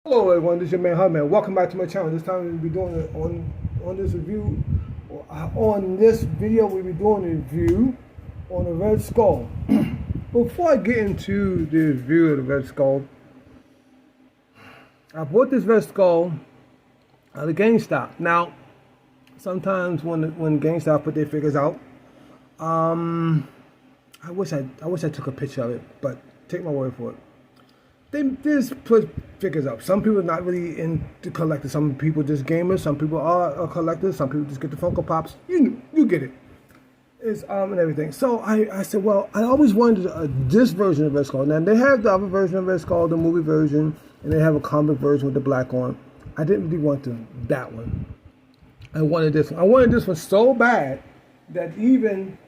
Hello everyone, this is your man Hudman. Welcome back to my channel. This time we'll be doing it on this review. On this video, we'll be doing a review on the Red Skull. Before I get into the review of the Red Skull, I bought this Red Skull at a GameStop. Now, sometimes when GameStop put their figures out, I wish I took a picture of it, but take my word for it. They just put figures up. Some people are not really into collectors. Some people just gamers. Some people are collectors. Some people just get the Funko Pops. You get it. It's and everything. So I said, well, I always wanted this version of Red Skull. Now they have the other version of Red Skull, the movie version, and they have a comic version with the black on. I didn't really want that one. I wanted this one. I wanted this one so bad that even.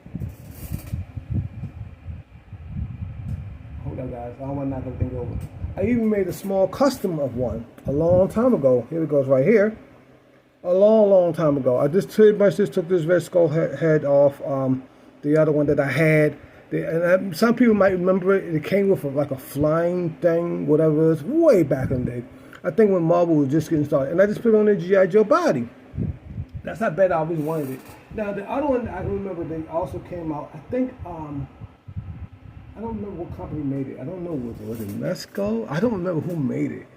Hold on, guys. I don't want to knock everything over. I even made a small custom of one a long time ago. Here it goes right here. A long time ago. I just pretty much just took this Red Skull head off the other one that I had. Some people might remember it. It came with like a flying thing, whatever it is, way back in the day. I think when Marvel was just getting started. And I just put it on the G.I. Joe body. That's how bad I always wanted it. Now, the other one I remember they also came out, I think, I don't remember what company made it. I don't know, was it Red Skull? I don't remember who made it.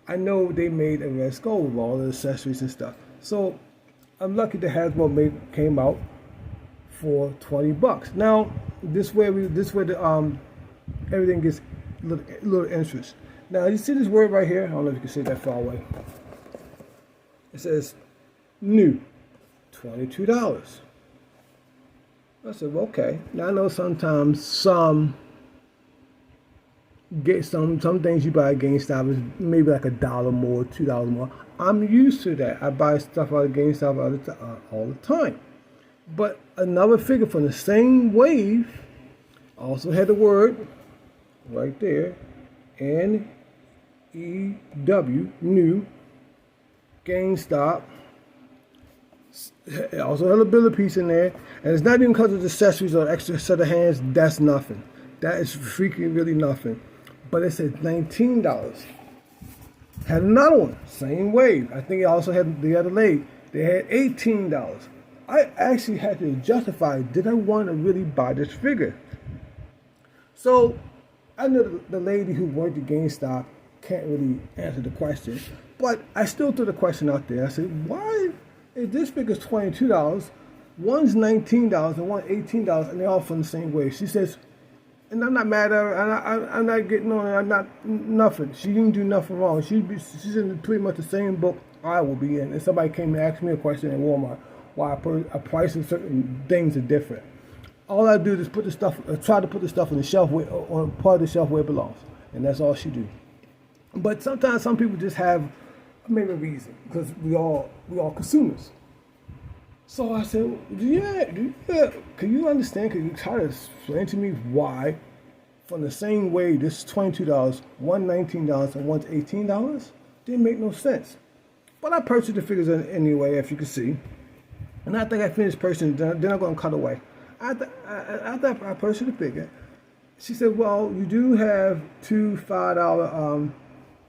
I know they made a Red Skull with all the accessories and stuff. So I'm lucky that Hasbro came out for $20. Now this way the everything gets a little interest. Now you see this word right here? I don't know if you can see that far away. It says new, $22. I said, well, okay. Now I know sometimes some things you buy at GameStop is maybe like $1 more, $2 more. I'm used to that. I buy stuff out of GameStop all the time. But another figure from the same wave also had the word right there, NEW, new, GameStop. It also had a bill piece in there, and it's not even because of the accessories or extra set of hands. That's nothing. That is freaking really nothing. But it said $19. Had another one, same wave. I think it also had the other leg. They had $18. I actually had to justify, did I want to really buy this figure? So I know the lady who worked at GameStop can't really answer the question, but I still threw the question out there. I said, why is this figure's $22? One's $19 and one's $18, and they're all from the same wave. She says, and I'm not mad at her. I'm not getting on her. I'm not nothing. She didn't do nothing wrong. She's in pretty much the same book I will be in. And somebody came and asked me a question in Walmart why a price of certain things are different. All I do is try to put the stuff on the shelf on part of the shelf where it belongs, and that's all she do. But sometimes some people just have maybe a reason because we all consumers. So I said, yeah, can you understand? Can you try to explain to me why, from the same way, this is $22, one $19, and one's $18? Didn't make no sense. But I purchased the figures anyway, if you can see. And I think I finished purchasing, then I'm going to cut away. After I purchased the figure, she said, well, you do have two $5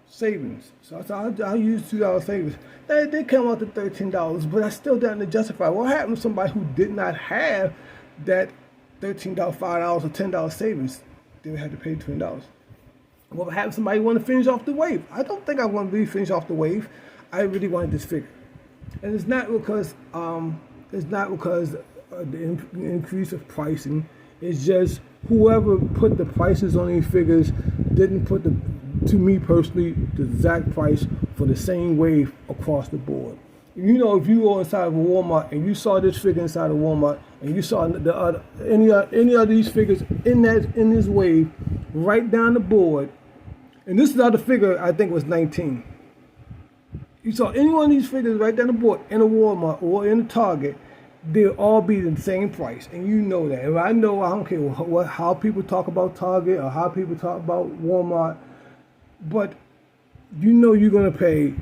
savings. So I said, I'll use $2 savings. They come out to $13, but I still didn't justify. What happened to somebody who did not have that $13, $5, or $10 savings? They would have to pay $20. What happened to somebody who want to finish off the wave? I don't think I want to really finish off the wave. I really wanted this figure. And it's not because the increase of pricing. It's just whoever put the prices on these figures didn't put to me personally, the exact price for the same wave across the board. You know, if you were inside of a Walmart and you saw this figure inside of Walmart and you saw any of these figures in this wave right down the board, and this is how the figure I think was 19. You saw any one of these figures right down the board in a Walmart or in a Target, they'll all be the same price, and you know that. And I don't care how people talk about Target or how people talk about Walmart. But you know you're going to pay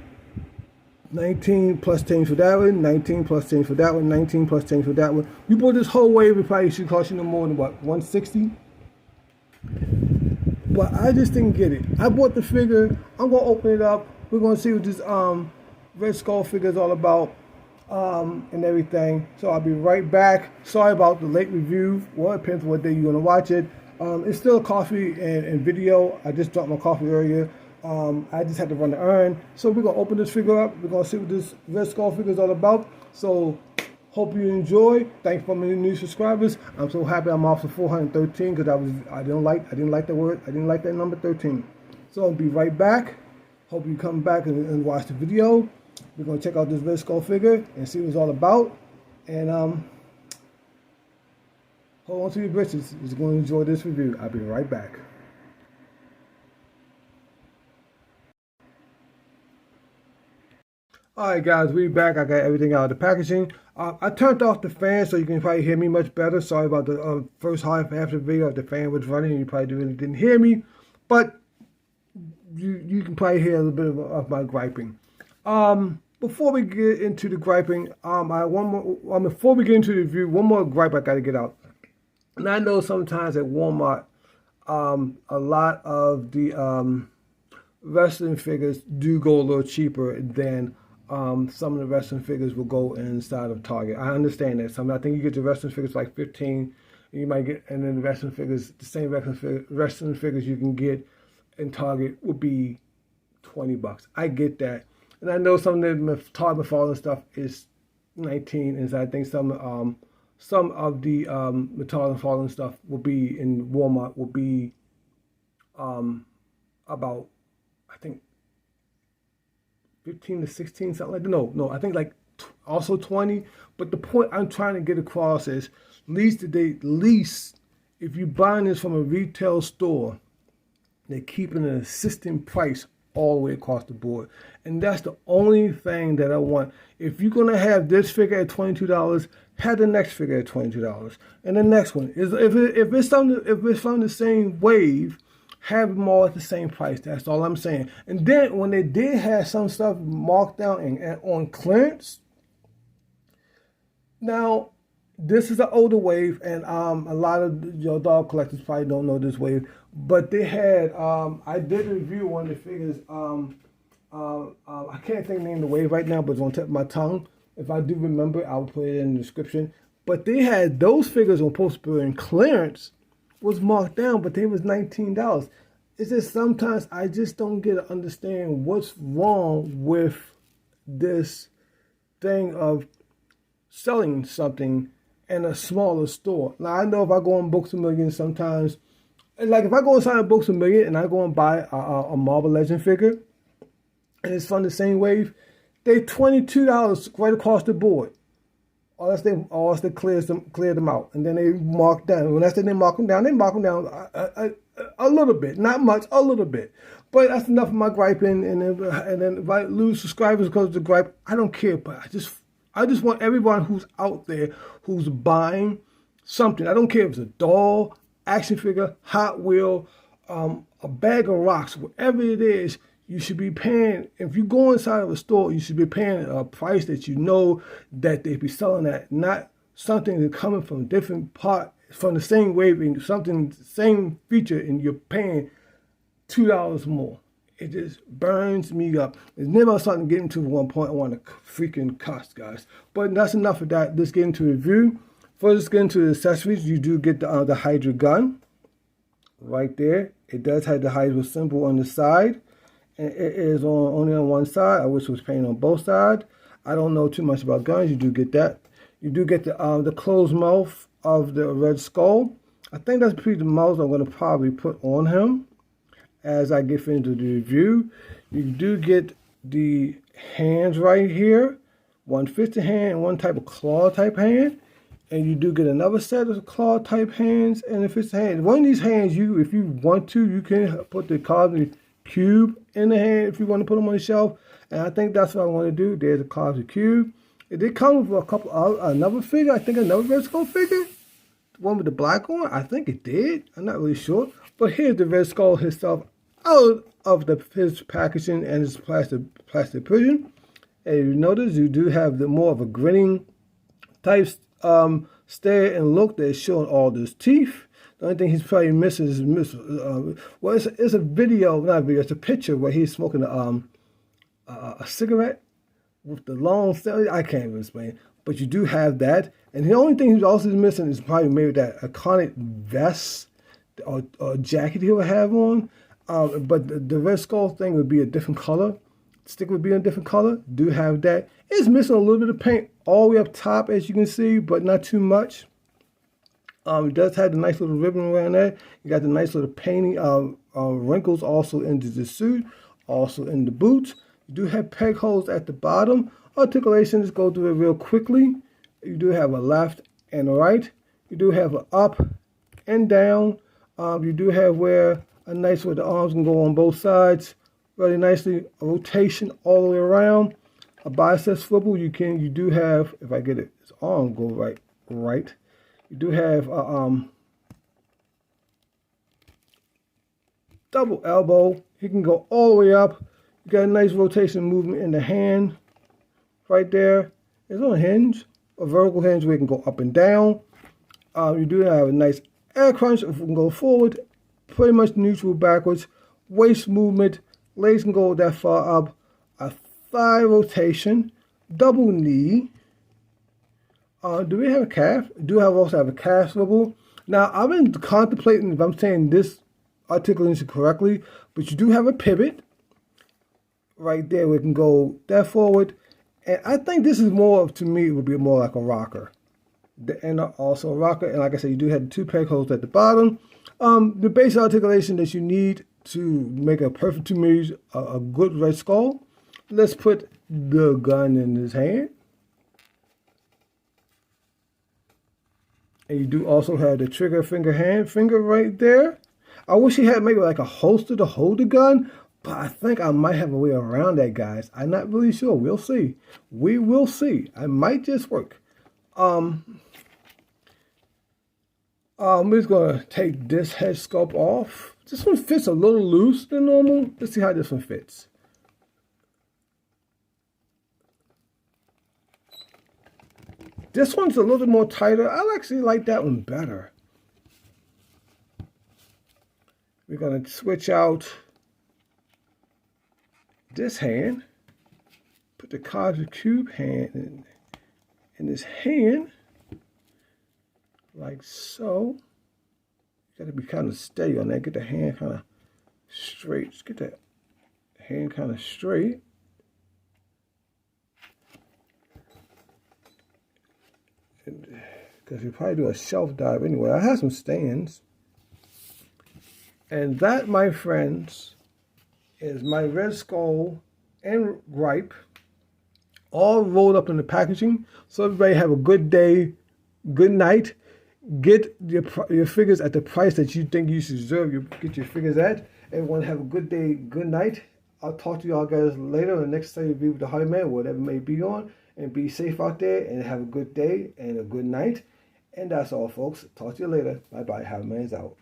19 plus 10 for that one, 19 plus 10 for that one, 19 plus 10 for that one. You bought this whole wave, it probably should cost you no more than what, 160? But I just didn't get it. I bought the figure. I'm going to open it up. We're going to see what this Red Skull figure is all about and everything. So I'll be right back. Sorry about the late review. Well, it depends what day you're going to watch it. It's still coffee and video. I just dropped my coffee earlier. I just had to run the errand. So we're going to open this figure up. We're going to see what this Red Skull figure is all about. So hope you enjoy. Thanks for my new subscribers. I'm so happy I'm off to 413 because I didn't like that word. I didn't like that number 13. So I'll be right back. Hope you come back and watch the video. We're going to check out this Red Skull figure and see what it's all about. And hold on to your britches. You're going to enjoy this review. I'll be right back. Alright guys, we're back. I got everything out of the packaging. I turned off the fan so you can probably hear me much better. Sorry about the first half of the video. The fan was running and you probably really didn't hear me. But you can probably hear a little bit of my griping. Before we get into the griping, before we get into the review, one more gripe I got to get out. And I know sometimes at Walmart, a lot of the wrestling figures do go a little cheaper than some of the wrestling figures will go inside of Target. I understand that. I think you get the wrestling figures like 15, and you might get, and then the wrestling figures, the same wrestling figures you can get in Target would be $20. I get that, and I know some of the Target McFarlane stuff is 19, and so I think some of the Target McFarlane stuff will be in Walmart will be about, I think, 15 to 16, something like that. No, I think like also 20. But the point I'm trying to get across is, least if you're buying this from a retail store, they're keeping an assistant price all the way across the board. And that's the only thing that I want. If you're going to have this figure at $22, have the next figure at $22. And the next one is, if it's from the same wave, have them all at the same price. That's all I'm saying. And then when they did have some stuff marked down and on clearance, now this is an older wave, and a lot of your dog collectors probably don't know this wave, but they had I did review one of the figures. I can't think of the name of the wave right now, but it's on the tip of my tongue. If I do remember, I'll put it in the description. But they had those figures on post-bill and clearance was marked down, but they was $19. It's just sometimes I just don't get to understand what's wrong with this thing of selling something in a smaller store. Now, I know if I go on Books A Million sometimes, like if I go inside Books A Million and I go and buy a Marvel Legend figure, and it's from the same wave, they $22 right across the board. Unless they clear them out, and then they mark down. When I say they mark them down a little bit, not much, a little bit. But that's enough of my griping. And then if I lose subscribers because of the gripe, I don't care. But I just want everyone who's out there who's buying something. I don't care if it's a doll, action figure, Hot Wheel, a bag of rocks, whatever it is. You should be paying, if you go inside of a store, you should be paying a price that you know that they be selling at, not something that's coming from a different part, from the same wave, and something, same feature, and you're paying $2 more. It just burns me up. It's never something getting to one point I want to freaking cuss, guys. But that's enough of that. Let's get into the review. First, let's get into the accessories. You do get the Hydra gun right there. It does have the Hydra symbol on the side. And it is only on one side. I wish it was painted on both sides. I don't know too much about guns. You do get that. You do get the closed mouth of the Red Skull. I think that's pretty the mouth I'm going to probably put on him as I get into the review. You do get the hands right here. One fisted hand and one type of claw type hand. And you do get another set of claw type hands and a fisted hand. One of these hands, if you want to, you can put the cosmic cube in the hand if you want to put them on the shelf, and I think that's what I want to do. There's a cosmic cube. It did come with another figure. I think another Red Skull figure, the one with the black on. I think it did. I'm not really sure. But here's the Red Skull himself out of his packaging and his plastic prison. And you notice you do have more of a grinning type stare and look that's showing all those teeth. The only thing he's probably missing is well, it's a video, not a video, it's a picture where he's smoking a cigarette with the long stem. I can't even explain, but you do have that. And the only thing he's also missing is probably maybe that iconic vest or jacket he would have on. But the Red Skull thing would be a different color. Stick would be a different color. Do have that. It's missing a little bit of paint all the way up top, as you can see, but not too much. It does have the nice little ribbon around there. You got the nice little painting wrinkles also into the suit, also in the boots. You do have peg holes at the bottom. Articulation, let's go through it real quickly. You do have a left and a right. You do have an up and down. You do have where a nice where the arms can go on both sides really nicely. A rotation all the way around. A bicep swivel. You do have, if I get it, his arm go right. You do have a double elbow. He can go all the way up. You got a nice rotation movement in the hand right there. It's on a hinge, a vertical hinge where it can go up and down. You do have a nice air crunch. If we can go forward, pretty much neutral backwards. Waist movement. Legs can go that far up. A thigh rotation. Double knee. Do we have a calf? Do also have a calf swivel. Now, I've been contemplating if I'm saying this articulation correctly, but you do have a pivot right there. We can go that forward. And I think this is more, to me, it would be more like a rocker. And also a rocker. And like I said, you do have the two peg holes at the bottom. The basic articulation that you need to make a perfect 2 meters, a good Red Skull. Let's put the gun in his hand. And you do also have the trigger finger right there. I wish he had maybe like a holster to hold the gun, but I think I might have a way around that, guys. I'm not really sure. We'll see. We will see. I might just work. I'm just going to take this head sculpt off. This one fits a little loose than normal. Let's see how this one fits. This one's a little more tighter. I actually like that one better. We're going to switch out this hand. Put the cosmic cube hand in his hand. Like so. You got to be kind of steady on that. Get the hand kind of straight. Just get that hand kind of straight. Because you probably do a shelf dive anyway. I have some stands. And that, my friends, is my Red Skull and Gripe all rolled up in the packaging. So everybody have a good day, good night. Get your figures at the price that you think you should deserve. Get your figures at. Everyone have a good day, good night. I'll talk to y'all guys later on the next time you be with the High Man, whatever it may be on. And be safe out there and have a good day and a good night. And that's all, folks. Talk to you later. Bye-bye. High Man's out.